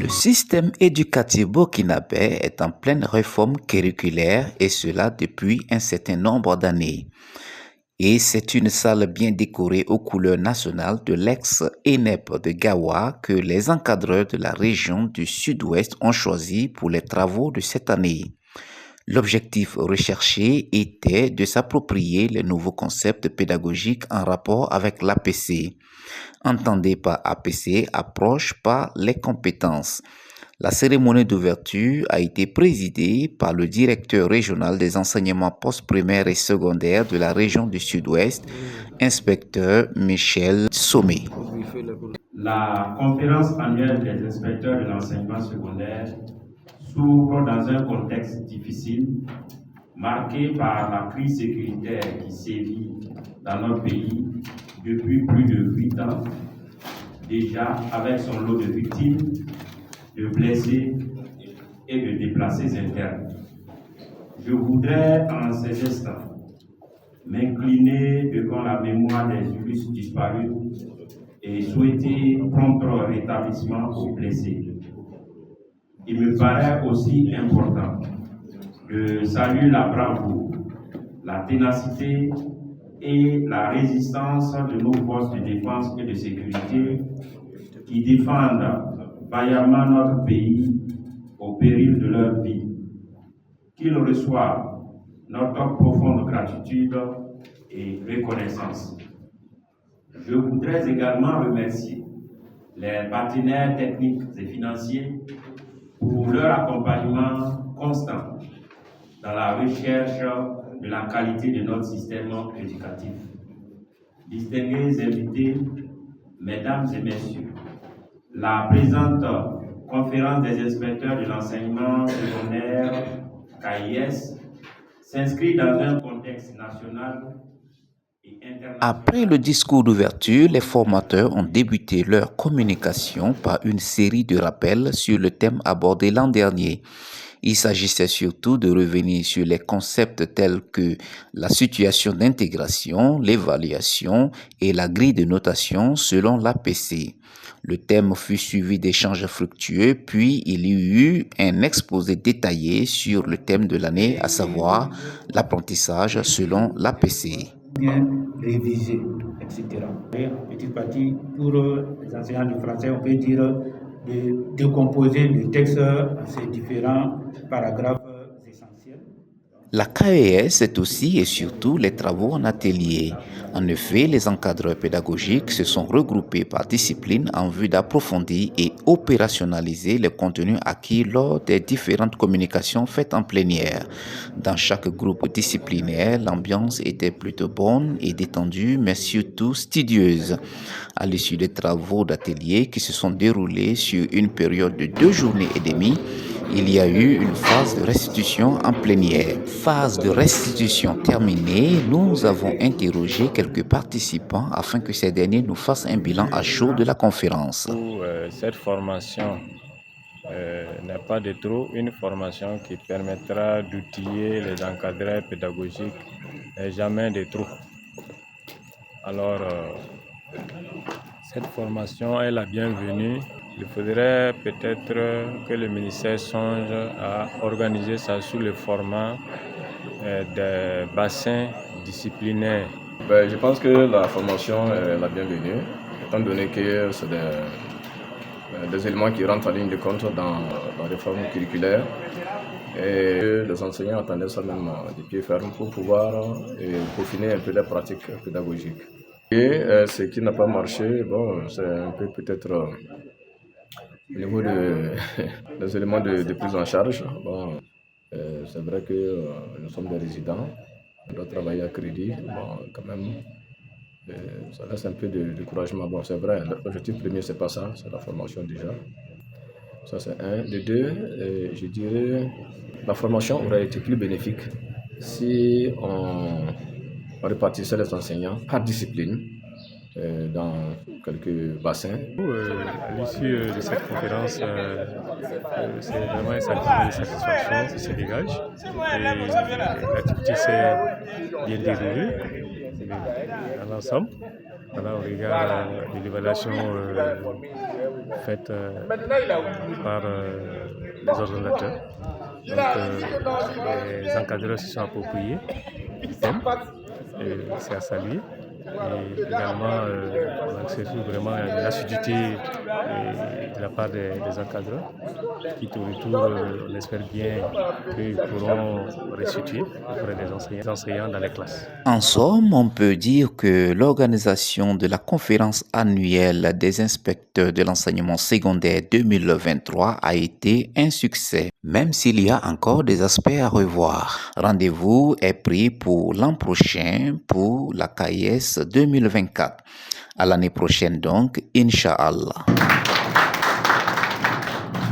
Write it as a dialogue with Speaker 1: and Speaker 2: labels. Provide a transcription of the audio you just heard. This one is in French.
Speaker 1: Le système éducatif burkinabé est en pleine réforme curriculaire et cela depuis un certain nombre d'années. Et c'est une salle bien décorée aux couleurs nationales de l'ex-ENEP de Gawa que les encadreurs de la région du Sud-Ouest ont choisi pour les travaux de cette année. L'objectif recherché était de s'approprier les nouveaux concepts pédagogiques en rapport avec l'APC. Entendez par APC, approche par les compétences. La cérémonie d'ouverture a été présidée par le directeur régional des enseignements postprimaires et secondaires de la région du Sud-Ouest, inspecteur Michel Sommet.
Speaker 2: La conférence annuelle des inspecteurs de l'enseignement secondaire s'ouvre dans un contexte difficile, marqué par la crise sécuritaire qui sévit dans notre pays depuis plus de 8 ans, déjà avec son lot de victimes, de blessés et de déplacés internes. Je voudrais en ces instants m'incliner devant la mémoire des illustres disparus et souhaiter prompt rétablissement aux blessés. Il me paraît aussi important de saluer la bravoure, la ténacité et la résistance de nos forces de défense et de sécurité qui défendent vaillamment notre pays au péril de leur vie. Qu'ils reçoivent notre profonde gratitude et reconnaissance. Je voudrais également remercier les partenaires techniques et financiers pour leur accompagnement constant dans la recherche de la qualité de notre système éducatif. Distingués invités, mesdames et messieurs, la présente conférence des inspecteurs de l'enseignement secondaire KIS s'inscrit dans un contexte national.
Speaker 1: Après le discours d'ouverture, les formateurs ont débuté leur communication par une série de rappels sur le thème abordé l'an dernier. Il s'agissait surtout de revenir sur les concepts tels que la situation d'intégration, l'évaluation et la grille de notation selon l'APC. Le thème fut suivi d'échanges fructueux, puis il y eut un exposé détaillé sur le thème de l'année, à savoir l'apprentissage selon l'APC.
Speaker 3: Bien révisé, etc. Et en petite partie, pour les enseignants du français, on peut dire de décomposer le texte en ces différents paragraphes essentiels.
Speaker 1: La KES est aussi et surtout les travaux en atelier. En effet, les encadreurs pédagogiques se sont regroupés par discipline en vue d'approfondir et opérationnaliser les contenus acquis lors des différentes communications faites en plénière. Dans chaque groupe disciplinaire, l'ambiance était plutôt bonne et détendue, mais surtout studieuse. À l'issue des travaux d'atelier qui se sont déroulés sur une période de 2 journées et demie, il y a eu une phase de restitution en plénière. Phase de restitution terminée, nous avons interrogé quelques participants afin que ces derniers nous fassent un bilan à chaud de la conférence.
Speaker 4: Cette formation n'est pas de trop une formation qui permettra d'outiller les encadreurs pédagogiques, mais jamais de trop. Alors, cette formation est la bienvenue. Il faudrait peut-être que le ministère songe à organiser ça sous le format des bassins disciplinaires.
Speaker 5: Je pense que la formation est la bienvenue, étant donné que c'est des éléments qui rentrent en ligne de compte dans la réforme curriculaire. Et les enseignants attendaient ça même des pieds fermes pour pouvoir peaufiner un peu les pratiques pédagogiques. Et ce qui n'a pas marché, c'est un peu peut-être au niveau des éléments de prise en charge. C'est vrai que nous sommes des résidents, on doit travailler à crédit, quand même, ça laisse un peu de découragement. C'est vrai, l'objectif premier, c'est pas ça, c'est la formation déjà. Ça, c'est un. De deux, je dirais, la formation aurait été plus bénéfique si on répartissait les enseignants par discipline. dans quelques bassins.
Speaker 4: À l'issue de cette conférence, c'est vraiment un sentiment de satisfaction qui se dégage. Et l'activité s'est bien déroulée dans l'ensemble. Voilà, au regard de l'évaluation faite par les organisateurs. Donc, les encadreurs se sont appropriés du thème, c'est à saluer. Et également, c'est vraiment l'assiduité de la part des encadreurs qui, au retour, on espère bien qu'ils pourront restituer auprès des enseignants dans les classes.
Speaker 1: En somme, on peut dire que l'organisation de la conférence annuelle des inspecteurs de l'enseignement secondaire 2023 a été un succès, même s'il y a encore des aspects à revoir. Rendez-vous est pris pour l'an prochain pour la CAIES 2024. À l'année prochaine donc, Inch'Allah.